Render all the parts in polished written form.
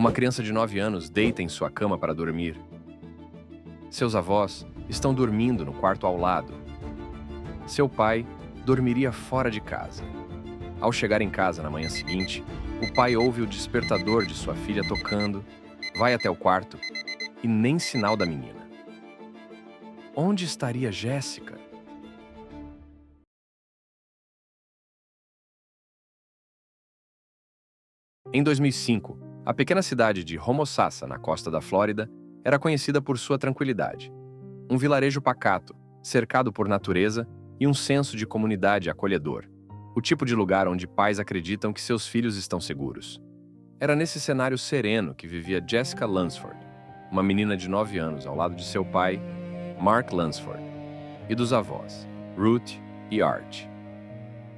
Uma criança de 9 anos deita em sua cama para dormir. Seus avós estão dormindo no quarto ao lado. Seu pai dormiria fora de casa. Ao chegar em casa na manhã seguinte, o pai ouve o despertador de sua filha tocando, vai até o quarto e nem sinal da menina. Onde estaria Jessica? Em 2005, a pequena cidade de Homosassa, na costa da Flórida, era conhecida por sua tranquilidade. Um vilarejo pacato, cercado por natureza e um senso de comunidade acolhedor. O tipo de lugar onde pais acreditam que seus filhos estão seguros. Era nesse cenário sereno que vivia Jessica Lunsford, uma menina de 9 anos ao lado de seu pai, Mark Lunsford, e dos avós, Ruth e Art.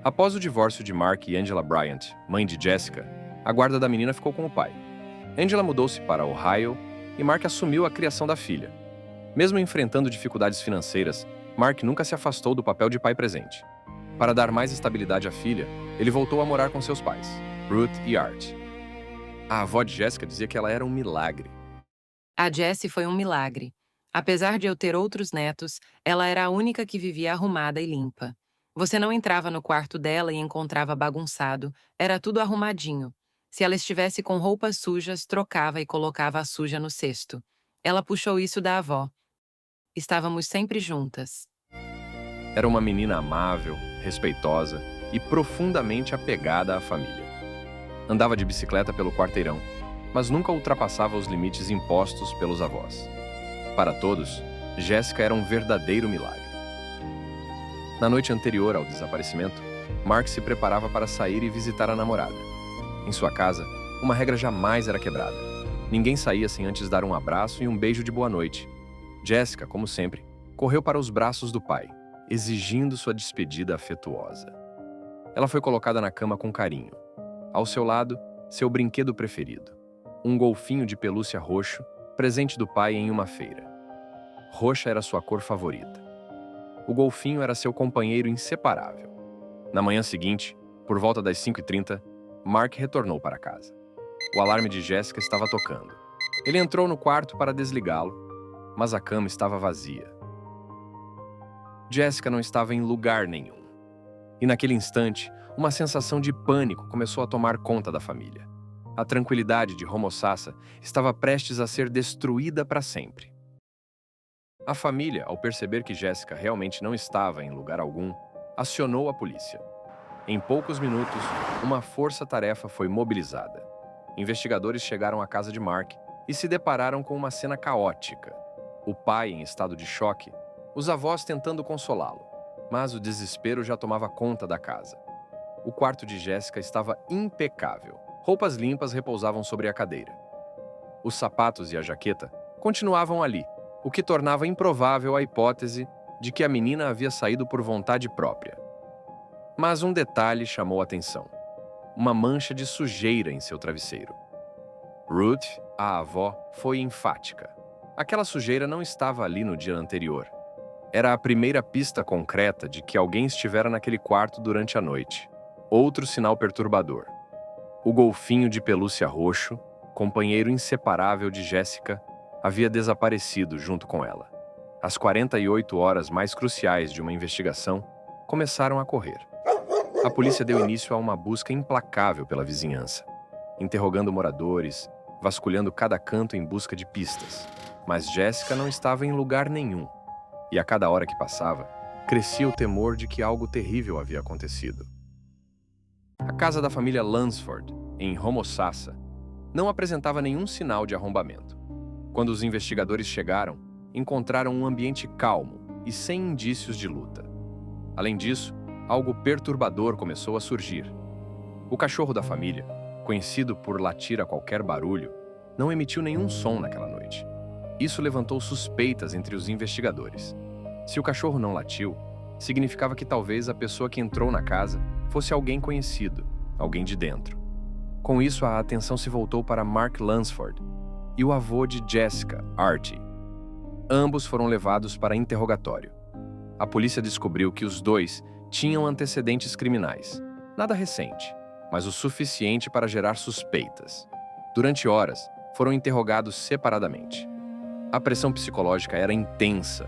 Após o divórcio de Mark e Angela Bryant, mãe de Jessica, a guarda da menina ficou com o pai. Angela mudou-se para Ohio e Mark assumiu a criação da filha. Mesmo enfrentando dificuldades financeiras, Mark nunca se afastou do papel de pai presente. Para dar mais estabilidade à filha, ele voltou a morar com seus pais, Ruth e Art. A avó de Jessica dizia que ela era um milagre. A Jessie foi um milagre. Apesar de eu ter outros netos, ela era a única que vivia arrumada e limpa. Você não entrava no quarto dela e encontrava bagunçado, era tudo arrumadinho. Se ela estivesse com roupas sujas, trocava e colocava a suja no cesto. Ela puxou isso da avó. Estávamos sempre juntas. Era uma menina amável, respeitosa e profundamente apegada à família. Andava de bicicleta pelo quarteirão, mas nunca ultrapassava os limites impostos pelos avós. Para todos, Jessica era um verdadeiro milagre. Na noite anterior ao desaparecimento, Mark se preparava para sair e visitar a namorada. Em sua casa, uma regra jamais era quebrada. Ninguém saía sem antes dar um abraço e um beijo de boa noite. Jessica, como sempre, correu para os braços do pai, exigindo sua despedida afetuosa. Ela foi colocada na cama com carinho. Ao seu lado, seu brinquedo preferido, um golfinho de pelúcia roxo, presente do pai em uma feira. Roxa era sua cor favorita. O golfinho era seu companheiro inseparável. Na manhã seguinte, por volta das 5h30, Mark retornou para casa. O alarme de Jessica estava tocando. Ele entrou no quarto para desligá-lo, mas a cama estava vazia. Jessica não estava em lugar nenhum. E naquele instante, uma sensação de pânico começou a tomar conta da família. A tranquilidade de Homosassa estava prestes a ser destruída para sempre. A família, ao perceber que Jessica realmente não estava em lugar algum, acionou a polícia. Em poucos minutos, uma força-tarefa foi mobilizada. Investigadores chegaram à casa de Mark e se depararam com uma cena caótica. O pai em estado de choque, os avós tentando consolá-lo, mas o desespero já tomava conta da casa. O quarto de Jessica estava impecável. Roupas limpas repousavam sobre a cadeira. Os sapatos e a jaqueta continuavam ali, o que tornava improvável a hipótese de que a menina havia saído por vontade própria. Mas um detalhe chamou a atenção: uma mancha de sujeira em seu travesseiro. Ruth, a avó, foi enfática. Aquela sujeira não estava ali no dia anterior. Era a primeira pista concreta de que alguém estivera naquele quarto durante a noite. Outro sinal perturbador. O golfinho de pelúcia roxo, companheiro inseparável de Jessica, havia desaparecido junto com ela. As 48 horas mais cruciais de uma investigação começaram a correr. A polícia deu início a uma busca implacável pela vizinhança, interrogando moradores, vasculhando cada canto em busca de pistas. Mas Jessica não estava em lugar nenhum. E a cada hora que passava, crescia o temor de que algo terrível havia acontecido. A casa da família Lunsford, em Homosassa, não apresentava nenhum sinal de arrombamento. Quando os investigadores chegaram, encontraram um ambiente calmo e sem indícios de luta. Além disso, algo perturbador começou a surgir. O cachorro da família, conhecido por latir a qualquer barulho, não emitiu nenhum som naquela noite. Isso levantou suspeitas entre os investigadores. Se o cachorro não latiu, significava que talvez a pessoa que entrou na casa fosse alguém conhecido, alguém de dentro. Com isso, a atenção se voltou para Mark Lunsford e o avô de Jessica, Artie. Ambos foram levados para interrogatório. A polícia descobriu que os dois tinham antecedentes criminais. Nada recente, mas o suficiente para gerar suspeitas. Durante horas, foram interrogados separadamente. A pressão psicológica era intensa.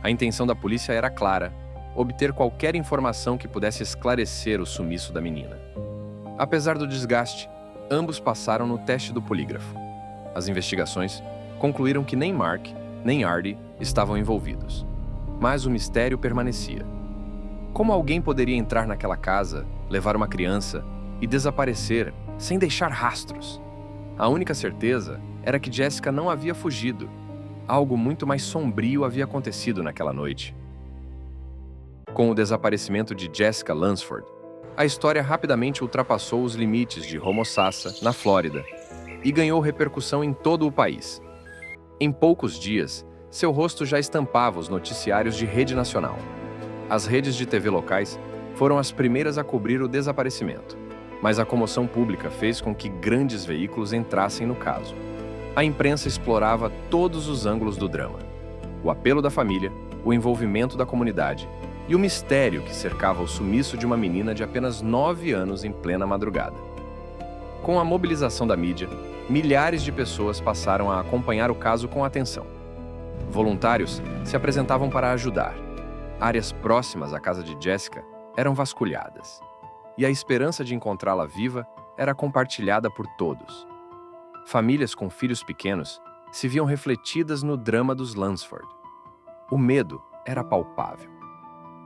A intenção da polícia era clara: obter qualquer informação que pudesse esclarecer o sumiço da menina. Apesar do desgaste, ambos passaram no teste do polígrafo. As investigações concluíram que nem Mark nem Artie estavam envolvidos. Mas o mistério permanecia. Como alguém poderia entrar naquela casa, levar uma criança e desaparecer sem deixar rastros? A única certeza era que Jessica não havia fugido. Algo muito mais sombrio havia acontecido naquela noite. Com o desaparecimento de Jessica Lunsford, a história rapidamente ultrapassou os limites de Homosassa, na Flórida, e ganhou repercussão em todo o país. Em poucos dias, seu rosto já estampava os noticiários de rede nacional. As redes de TV locais foram as primeiras a cobrir o desaparecimento, mas a comoção pública fez com que grandes veículos entrassem no caso. A imprensa explorava todos os ângulos do drama: o apelo da família, o envolvimento da comunidade e o mistério que cercava o sumiço de uma menina de apenas 9 anos em plena madrugada. Com a mobilização da mídia, milhares de pessoas passaram a acompanhar o caso com atenção. Voluntários se apresentavam para ajudar. Áreas próximas à casa de Jessica eram vasculhadas, e a esperança de encontrá-la viva era compartilhada por todos. Famílias com filhos pequenos se viam refletidas no drama dos Lunsford. O medo era palpável.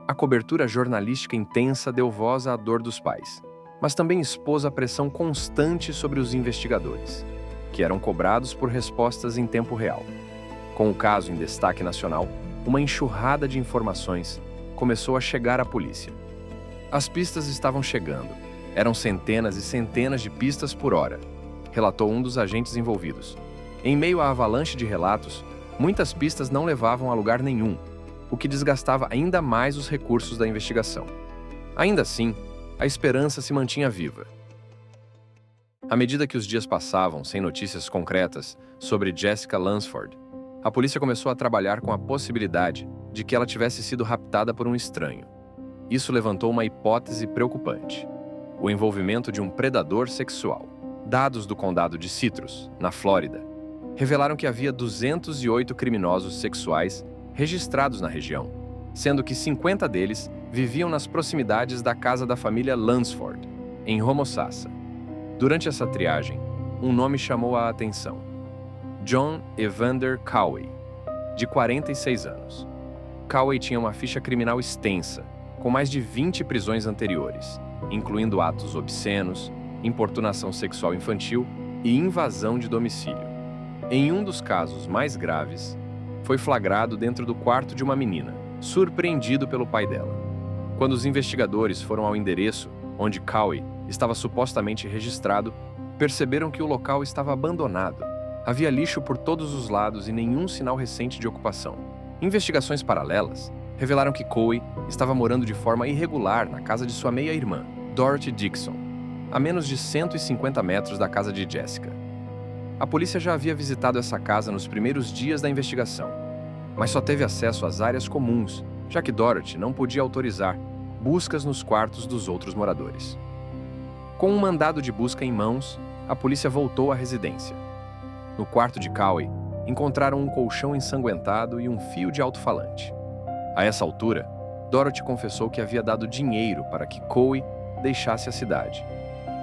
A cobertura jornalística intensa deu voz à dor dos pais, mas também expôs a pressão constante sobre os investigadores, que eram cobrados por respostas em tempo real. Com o caso em destaque nacional, uma enxurrada de informações começou a chegar à polícia. As pistas estavam chegando. Eram centenas e centenas de pistas por hora, relatou um dos agentes envolvidos. Em meio à avalanche de relatos, muitas pistas não levavam a lugar nenhum, o que desgastava ainda mais os recursos da investigação. Ainda assim, a esperança se mantinha viva. À medida que os dias passavam sem notícias concretas sobre Jessica Lunsford, a polícia começou a trabalhar com a possibilidade de que ela tivesse sido raptada por um estranho. Isso levantou uma hipótese preocupante: o envolvimento de um predador sexual. Dados do condado de Citrus, na Flórida, revelaram que havia 208 criminosos sexuais registrados na região, sendo que 50 deles viviam nas proximidades da casa da família Lunsford, em Homosassa. Durante essa triagem, um nome chamou a atenção: John Evander Cowie, de 46 anos. Cowie tinha uma ficha criminal extensa, com mais de 20 prisões anteriores, incluindo atos obscenos, importunação sexual infantil e invasão de domicílio. Em um dos casos mais graves, foi flagrado dentro do quarto de uma menina, surpreendido pelo pai dela. Quando os investigadores foram ao endereço onde Cowie estava supostamente registrado, perceberam que o local estava abandonado. Havia lixo por todos os lados e nenhum sinal recente de ocupação. Investigações paralelas revelaram que Cowie estava morando de forma irregular na casa de sua meia-irmã, Dorothy Dixon, a menos de 150 metros da casa de Jessica. A polícia já havia visitado essa casa nos primeiros dias da investigação, mas só teve acesso às áreas comuns, já que Dorothy não podia autorizar buscas nos quartos dos outros moradores. Com um mandado de busca em mãos, a polícia voltou à residência. No quarto de Cowie, encontraram um colchão ensanguentado e um fio de alto-falante. A essa altura, Dorothy confessou que havia dado dinheiro para que Cowie deixasse a cidade.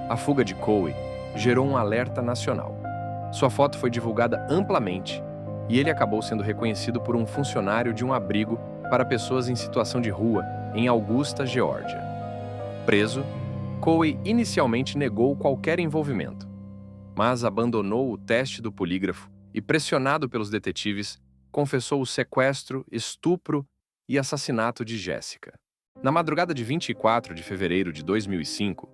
A fuga de Cowie gerou um alerta nacional. Sua foto foi divulgada amplamente e ele acabou sendo reconhecido por um funcionário de um abrigo para pessoas em situação de rua em Augusta, Geórgia. Preso, Cowie inicialmente negou qualquer envolvimento, mas abandonou o teste do polígrafo e, pressionado pelos detetives, confessou o sequestro, estupro e assassinato de Jessica. Na madrugada de 24 de fevereiro de 2005,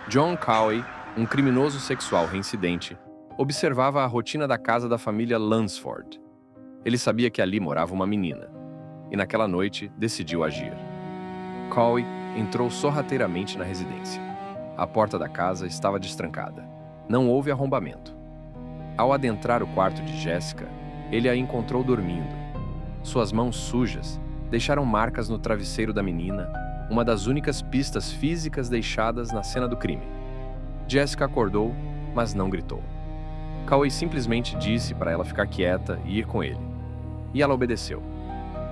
John Cowie, um criminoso sexual reincidente, observava a rotina da casa da família Lunsford. Ele sabia que ali morava uma menina, e naquela noite decidiu agir. Cowie entrou sorrateiramente na residência. A porta da casa estava destrancada. Não houve arrombamento. Ao adentrar o quarto de Jessica, ele a encontrou dormindo. Suas mãos sujas deixaram marcas no travesseiro da menina, uma das únicas pistas físicas deixadas na cena do crime. Jessica acordou, mas não gritou. Cowie simplesmente disse para ela ficar quieta e ir com ele. E ela obedeceu.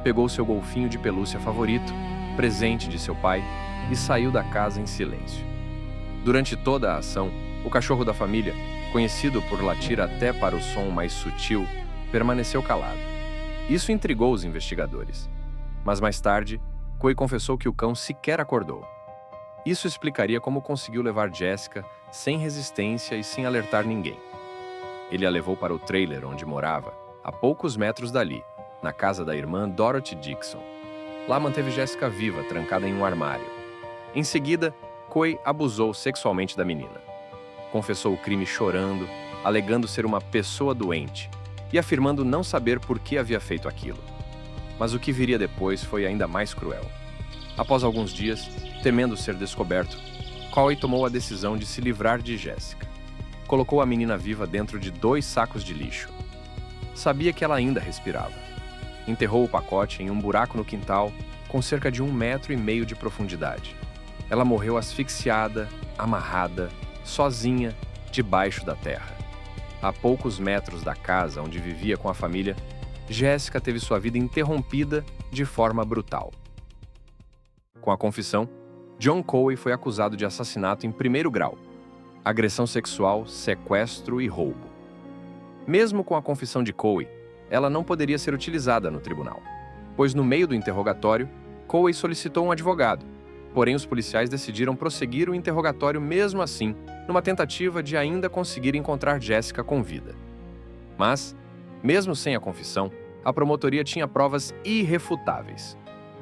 Pegou seu golfinho de pelúcia favorito, presente de seu pai, e saiu da casa em silêncio. Durante toda a ação, o cachorro da família, conhecido por latir até para o som mais sutil, permaneceu calado. Isso intrigou os investigadores. Mas mais tarde, Cowie confessou que o cão sequer acordou. Isso explicaria como conseguiu levar Jessica sem resistência e sem alertar ninguém. Ele a levou para o trailer onde morava, a poucos metros dali, na casa da irmã Dorothy Dixon. Lá manteve Jessica viva, trancada em um armário. Em seguida, Cowie abusou sexualmente da menina. Confessou o crime chorando, alegando ser uma pessoa doente e afirmando não saber por que havia feito aquilo. Mas o que viria depois foi ainda mais cruel. Após alguns dias, temendo ser descoberto, Cowie tomou a decisão de se livrar de Jessica. Colocou a menina viva dentro de 2 sacos de lixo. Sabia que ela ainda respirava. Enterrou o pacote em um buraco no quintal, com cerca de 1,5 metros de profundidade. Ela morreu asfixiada, amarrada, sozinha, debaixo da terra. A poucos metros da casa onde vivia com a família, Jessica teve sua vida interrompida de forma brutal. Com a confissão, John Cowie foi acusado de assassinato em 1º grau, agressão sexual, sequestro e roubo. Mesmo com a confissão de Cowie, ela não poderia ser utilizada no tribunal, pois no meio do interrogatório, Cowie solicitou um advogado, porém os policiais decidiram prosseguir o interrogatório mesmo assim, numa tentativa de ainda conseguir encontrar Jessica com vida. Mas, mesmo sem a confissão, a promotoria tinha provas irrefutáveis.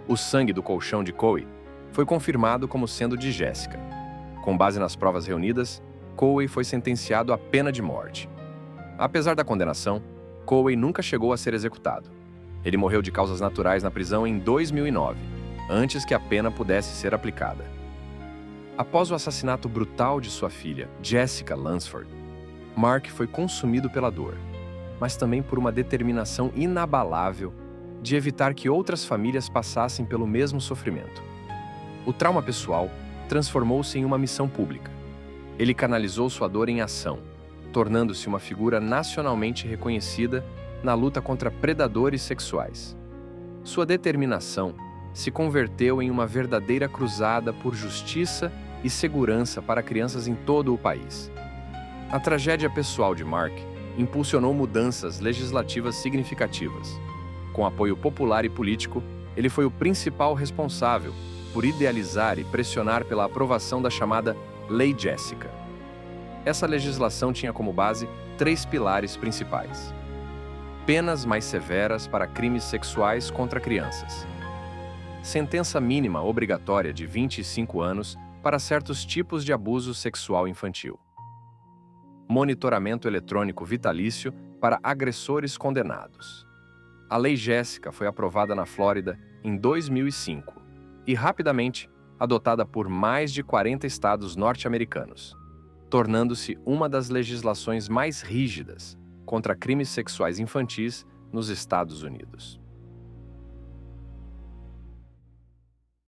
O sangue do colchão de Cowie foi confirmado como sendo de Jessica. Com base nas provas reunidas, Cowie foi sentenciado à pena de morte. Apesar da condenação, Cowie nunca chegou a ser executado. Ele morreu de causas naturais na prisão em 2009, antes que a pena pudesse ser aplicada. Após o assassinato brutal de sua filha, Jessica Lunsford, Mark foi consumido pela dor, mas também por uma determinação inabalável de evitar que outras famílias passassem pelo mesmo sofrimento. O trauma pessoal transformou-se em uma missão pública. Ele canalizou sua dor em ação, tornando-se uma figura nacionalmente reconhecida na luta contra predadores sexuais. Sua determinação se converteu em uma verdadeira cruzada por justiça e segurança para crianças em todo o país. A tragédia pessoal de Mark impulsionou mudanças legislativas significativas. Com apoio popular e político, ele foi o principal responsável por idealizar e pressionar pela aprovação da chamada Lei Jessica. Essa legislação tinha como base 3 pilares principais: penas mais severas para crimes sexuais contra crianças, sentença mínima obrigatória de 25 anos para certos tipos de abuso sexual infantil, monitoramento eletrônico vitalício para agressores condenados. A Lei Jessica foi aprovada na Flórida em 2005 e rapidamente adotada por mais de 40 estados norte-americanos, tornando-se uma das legislações mais rígidas contra crimes sexuais infantis nos Estados Unidos.